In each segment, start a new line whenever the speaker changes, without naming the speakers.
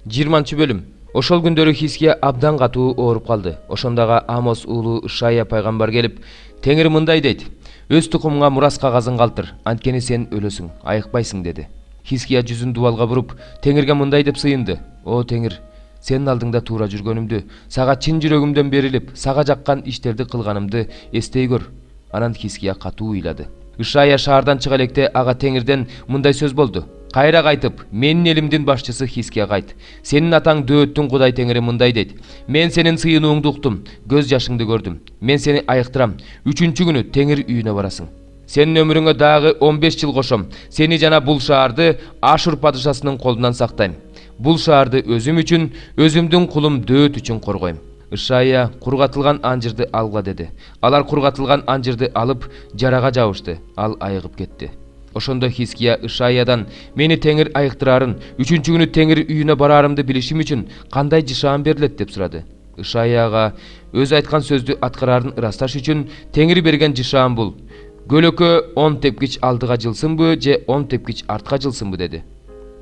20 bölüm. Ошол күндөрү Хиския абдан катуу ооруп калды. Ошондога Амос уулу Ишая пайгамбар келип, Теңир мындай дейт: "Өз тукумуңа мурас кагазын калтыр, анткени сен өлөсүң, айыкпайсың" деди. Хиския жүзүн дубалга буруп, Теңирге мындай деп сыйынды: "О Теңир, сенин алдыңда туура жүргөнүмдү, сага чын жүрөгүмдөн берилип, сага жаккан иштерди кылганымды эстей көр." Анан Хиския катуу ыйлады. Ишая шаардан чыга электе ага Теңирден мындай сөз болду: "Кайра кайтып, менин элимдин башчысы Хискияга айт. Сенин атаң Дөөттүн Кудай Теңири мындай дейт: Мен сенин сыйынууңду уктум, көз жашыңды көрдүм. Мен сени айыктырам. 3-чү күнү Теңир үйүнө барасың. Сенин өмүрүңө дагы 15 жыл кошом. Сени жана бул шаарды Ашур падышасынын колунан сактайм. Бул шаарды өзүм үчүн, өзүмдүн кулум Дөөт үчүн коргойм." Ишая кургатылган анжырды алгыла деди. Алар кургатылган анжырды алып, жарага жабышты. Ал айыгып кетти. Ошондо Хиския Ишаядан: "Мени Теңир айыктырарын, 3-чү күнү Теңир үйүнө барарымды билишим үчүн кандай жышаан берилет?" деп сурады. Ишаяга өзү айткан сөздү аткарарын ырасташ үчүн Теңир берген жышаан бул: "Көлөкө 10 тепкич алдыга жылсынбы же 10 тепкич артка жылсынбы?" деди.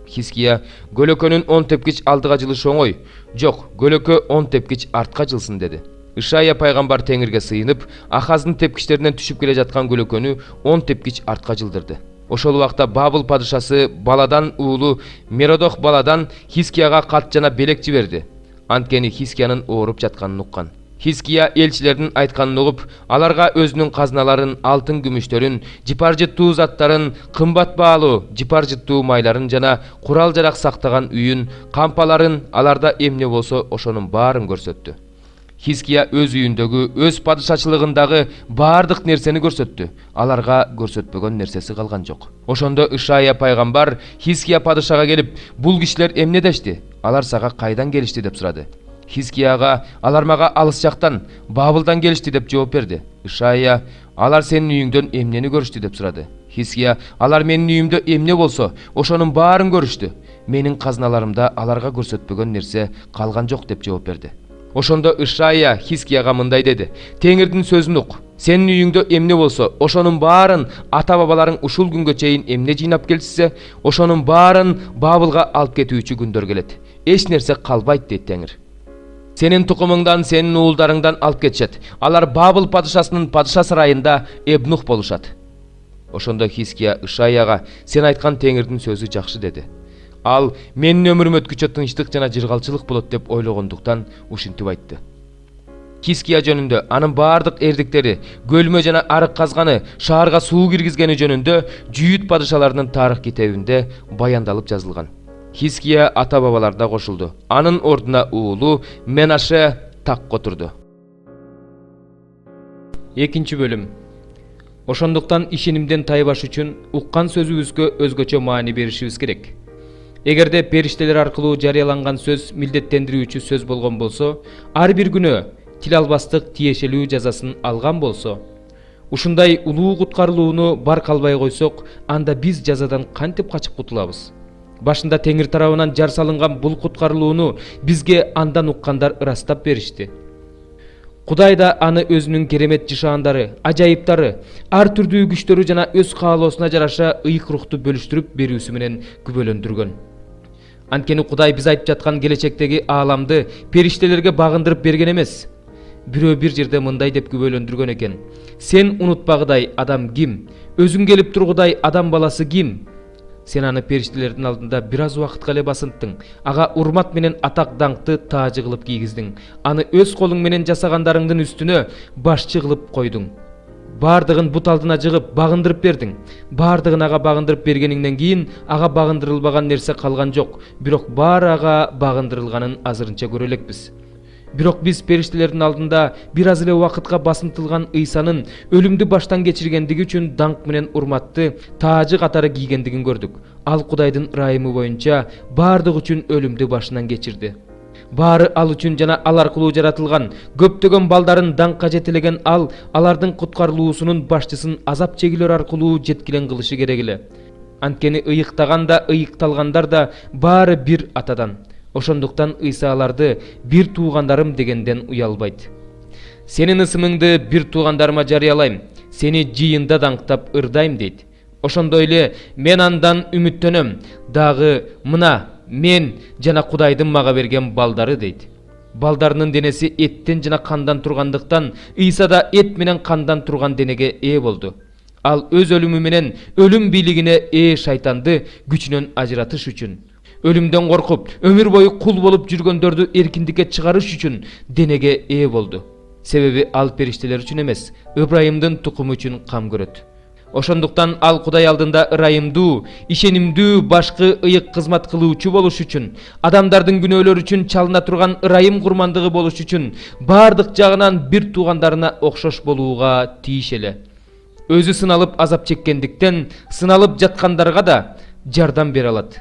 Хиския: "Көлөкөнүн 10 тепкич алдыга жылышы оңой. Жок, көлөкө 10 тепкич артка жылсын" деди. Ишая пайгамбар Теңирге сыйынып, Ахаздын тепкичтеринен түшүп келе жаткан көлөкөнү 10 тепкич артка жылдырды. Ошол убакта Бабыл падышасы Баладан уулу Меродох Баладан Хискияга кат жана белек жиберди. Анткени Хискиянын ооруп жатканын уккан. Хиския элчилердин айтканын угуп, аларга өзүнүн казналарын, алтын күмүштөрүн, жипаржыттуу заттарын, кымбат баалуу жипаржыттуу майларын жана курал-жарак сактаган үйүн, кампаларын, аларда эмне болсо ошонун баарын көрсөттү. Хиския өз үйүндөгү, өз падышачылыгындагы баардык нерсени көрсөттү. Аларга көрсөтпөгөн нерсеси калган жок. Ошондо Ишая пайгамбар Хиския падышага келип: "Бул кишилер эмне дешти? Алар сага кайдан келишти?" деп сурады. Хискияга: "Алар мага алыс жактан, Бабылдан келишти" деп жооп берди. Ишая: "Алар сенин үйүңдөн эмнени көрүштү?" деп сурады. Хиския: "Алар менин үйүмдө эмне болсо, ошонун баарын көрүштү. Менин казналарымда аларга көрсөтпөгөн нерсе калган жок" деп жооп берди. Ошондо Ишая Хискияга мындай деди: "Теңирдин сөзүн ук. Сенин үйүңдө эмне болсо, ошонун баарын ата-бабаларың ушул күнгө чейин эмне жыйнап келишсе, ошонун баарын Бабылга алып кетүүчү күндөр келет. Эч нерсе калбайт" дейт Теңир. "Сенин тукумуңдан, сенин уулдарыңдан алып кетишет. Алар Бабыл падышасынын падыша сарайында эбнух болушат." Ошондо Хиския Ишаяга: "Сен айткан Теңирдин сөзү жакшы" деди. Ал менин өмүрүм өткүчө тынчтык жана жыргалчылык болот деп ойлогондуктан ушинтип айтты. Хиския жөнүндө, анын баардык эрдиктери, көлмө жана арык казганы, шаарга суу киргизгени жөнүндө Жүйүт падышаларынын тарых китебинде баяндалып жазылган. Хиския ата-бабаларда кошулду. Анын ордуна уулу Менаше такка отурду. 2 бөлүм. Ошондуктан ишенимден тайбаш үчүн уккан сөзүбүзгө өзгөчө маани беришибиз керек. Эгерде периштелер аркылуу жарыяланган сөз милдеттендирүүчү сөз болгон болсо, ар бир күнөө тил албастык тиешелүү жазасын алган болсо, ушундай улуу куткарылууну барк албай койсок, анда биз жазадан кантип качып кутулабыз? Башында Теңир тарабынан жар салынган бул куткарылууну бизге андан уккандар ырастап беришти. Кудай да аны өзүнүн керемет жышаандары, ажайыптары, ар түрдүү күчтөрү жана өз каалоосуна жараша ыйык рухту бөлүштүрүп берүүсү менен күбөлөндүргөн. Анткени Кудай биз айтып жаткан келечектеги ааламды периштелерге багындырып берген эмес. Бирөө бир жерде мындай деп күбөлөндүргөн экен: "Сен унутпагыдай адам ким? Өзүң келип тургудай адам баласы ким? Сен аны периштелердин алдында бир аз убакытка эле басынттың, ага урмат менен атак даңкты таажы кылып кийгиздиң, аны өз колуң менен жасагандарыңдын үстүнө башчы кылып койдуң. Бардыгын бут алдына жыгып багындырып бердиң. Бардыгын ага багындырып бергениңден кийин ага багындырылбаган нерсе калган жок, бирок баары ага багындырылганын азырынча көрө элекпиз. Бирок биз периштелердин алдында бир аз эле убакытка басынтылган Ыйсанын өлүмдү баштан кечиргендиги үчүн даңк менен урматты таажы катары кийгендигин көрдүк. Ал Кудайдын ырайымы боюнча баардык үчүн өлүмдү башынан кечирди. Баары ал үчүн жана ал аркылуу жаратылган көптөгөн балдарын даңкка жетелеген ал, алардын куткарылуусунун башчысын азап чегилер аркылуу жеткилен кылышы керек эле. Анткени ыйыктаган да, ыйыкталгандар да баары бир атадан. Ошондуктан Ыйса аларды бир туугандарым дегенден уялбайт. Сенин ысымыңды бир туугандарыма жарыялайм, сени жыйында даңктап ырдайм дейт. Ошондой эле мен андан үмүттөнөм. Дагы мына мен жана Кудайдын мага берген балдары дейт. Балдарынын денеси эттен жана кандан тургандыктан Ыйса да эт менен кандан турган денеге ээ болду. Ал өз өлүмү менен өлүм бийлигине ээ шайтанды күчүнөн ажыратыш үчүн, өлүмдөн коркуп өмүр бою кул болуп жүргөндөрдү эркиндикке чыгарыш үчүн денеге ээ болду. Себеби ал периштелер үчүн эмес, Ыбрайымдын тукуму үчүн кам көрөт. Ошондуктан ал Кудай алдында ырайымдуу, ишенимдүү башкы ыйык кызмат кылуучу болуш үчүн, адамдардын күнөөлөрү үчүн чалына турган ырайым курмандыгы болуш үчүн бардык жагынан бир туугандарына окшош болууга тийиш эле. Өзү сыналып азап чеккендиктен сыналып жаткандарга да жардам бере алат.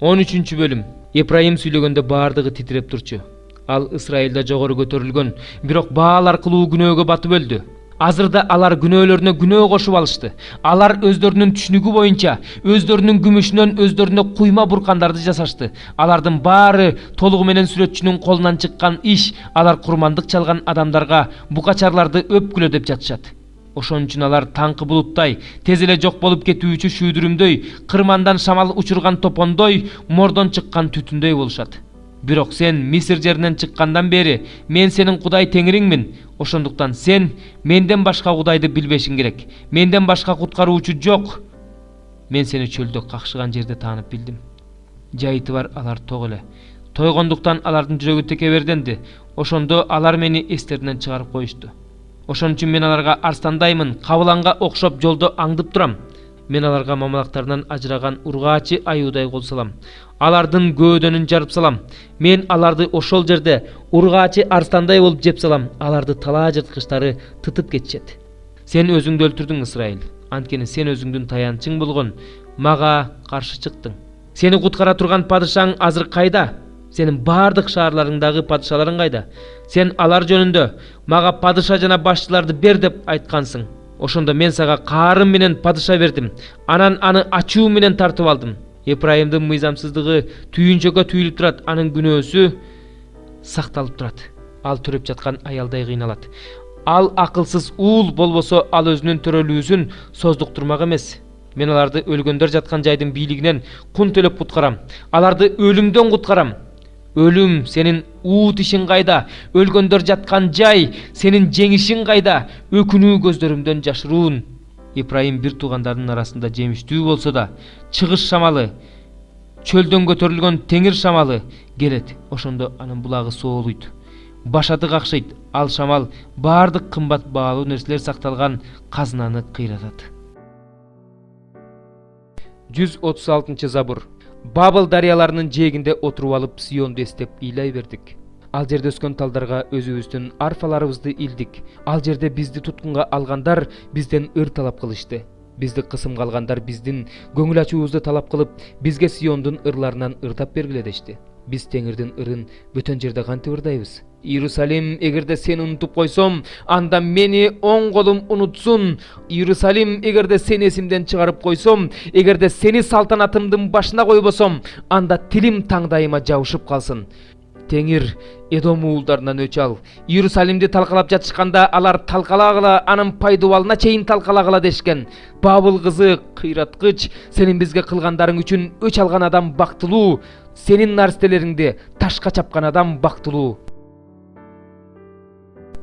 13-бөлүм. Ибрайым сүйлөгөндө бардыгы титиреп турчу. Ал Исраилда жогору көтөрүлгөн, бирок баал аркылуу күнөөгө батып өлдү. Азырда алар күнөөлөрүнө күнөө кошуп алышты. Алар өздөрүнүн түшүнүгү боюнча, өздөрүнүн күмүшүнөн өздөрүнө куйма буркандарды жасашты. Алардын баары толугу менен сүрөтчүнүн колунан чыккан иш. Алар курмандык чалган адамдарга букачарларды өпкүлө деп жатышат. Ошон үчүн алар таңкы булуттай, тез эле жок болуп кетүүчү шүйдүрүмдөй, кырмандан шамал учурган топондой, мордон чыккан түтүндөй болушат. Бирок сен Мисир жеринен чыккандан бери мен сенин Кудай теңириңмин. Ошондуктан сен менден башка Кудайды билбешиң керек. Менден башка куткаруучу жок. Мен сени чөлдө какшыган жерде таанып билдим. Жайыты бар алар тог эле. Тойгондуктан алардын жүрөгү текеберденди. Ошондо алар мени эстеринен чыгарып коюшту. Ошон үчүн мен аларга арстандаймын, кабыланга окшоп жолдо аңдып турам. Мен аларга мамалактарынан ажыраган ургаачы аюудай кол салам. Алардын көөдөнүн жарып салам. Мен аларды ошол жерде ургаачы арстандай болуп жеп салам. Аларды талаа жырткычтары тытып кетишет. Сен өзүңдү өлтүрдүң, Исраил. Анткени сен өзүңдүн таянчың болгон мага каршы чыктың. Сени куткара турган падышаң азыр кайда? Сенин бардык шаарларыңдагы падышаларың кайда? Сен алар жөнүндө мага падыша жана башчыларды бер деп айткансың. Ошондо мен сага каарым менен падыша бердим. Анан аны ачуу менен тартып алдым. Ибрайымдын мыйзамсыздыгы түйүнчөккө түйүлүп турат, анын күнөөсү сакталып турат. Ал төрөп жаткан аялдай кыйналат. Ал акылсыз уул болбосо ал өзүнүн төрөлүүсүн создуктурмак эмес. Мен аларды өлгөндөр жаткан жайдын бийлигинен кун төлөп куткарам. Аларды өлүмдөн куткарам. Өлүм, сенин уут ишиң кайда? Өлгөндөр жаткан жай, сенин жеңишиң кайда? Өкүнүү көздөрүмдөн жашыруун. Ибрайым бир туугандарынын арасында жемиштүү болсо да, чыгыш шамалы, чөлдөн көтөрүлгөн теңир шамалы келет. Ошондо анын булагы соолуйт. Башаты какшыйт. Ал шамал бардык кымбат баалуу нерселер сакталган казынаны кыйратат. 136 забур. Бабыл дарыяларынын жээгинде отуруп алып Сионду эстеп ыйлай бердик. Ал жерде өскөн талдарга өзүбүздүн арфаларыбызды илдик. Ал жерде бизди туткунга алгандар бизден ыр талап кылышты. Бизди кысымга алгандар биздин көңүл ачуубузду талап кылып, бизге Сиондун ырларынан ырдап бергиле дешти. Биз теңирдин ырын бөтөн жерде кантип ырдайбыз? Иерусалим, эгерде сени унутуп койсом, анда мени оң колум унутсун. Иерусалим, эгерде сени эсимден чыгарып койсом, эгерде сени салтанатымдын башына койбосом, анда тилим таңдайыма жабышып калсын. Теңир, Эдом уулдарынан өч ал. Иерусалимди талкалап жатышканда алар талкалагыла, анын пайдубалына чейин талкалагыла дешкен. Бабыл кызы, кыйраткыч, сенин бизге кылгандарың үчүн өч алган адам бактылуу. Сенин нарстелериңди ташка чапкан адам бактылуу.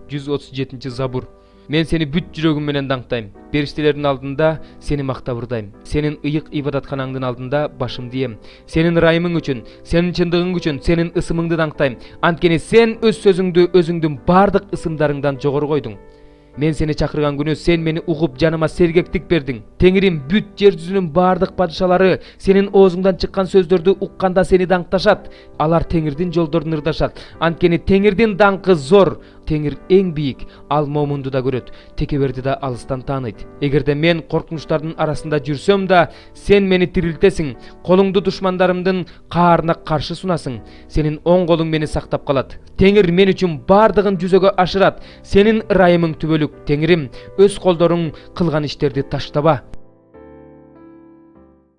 137 забур. Мен сени бүт жүрөгүм менен даңктайм. Периштелердин алдында сени мактап ырдайм. Сенин ыйык ибадатканаңдын алдында башымды ийем. Сенин ырайымың үчүн, сенин чындыгың үчүн, сенин ысымыңды даңктайм. Анткени сен өз сөзүңдү өзүңдүн бардык ысымдарыңдан жогору койдуң. Мен сени чакырган күнү сен мени угуп жаныма сергектик бердиң. Теңирим, бүт жер жүзүнүн бардык падышалары сенин оозуңдан чыккан сөздөрдү укканда сени даңкташат. Алар Теңирдин жолдорун ырдашат. Анткени Теңирдин даңкы зор. Теңир эң бийик, ал момунду да көрөт, текеберди да алыстан тааныйт. Эгерде мен коркунучтардын арасында жүрсөм да, сен мени тирилтесиң, колуңду душмандарымдын каарына каршы сунасың. Сенин оң колуң мени сактап калат. Теңир мен үчүн бардыгын жүзөгө ашырат. Сенин ырайымың түбөлүк. Теңирим, өз колдоруң кылган иштерди таштаба.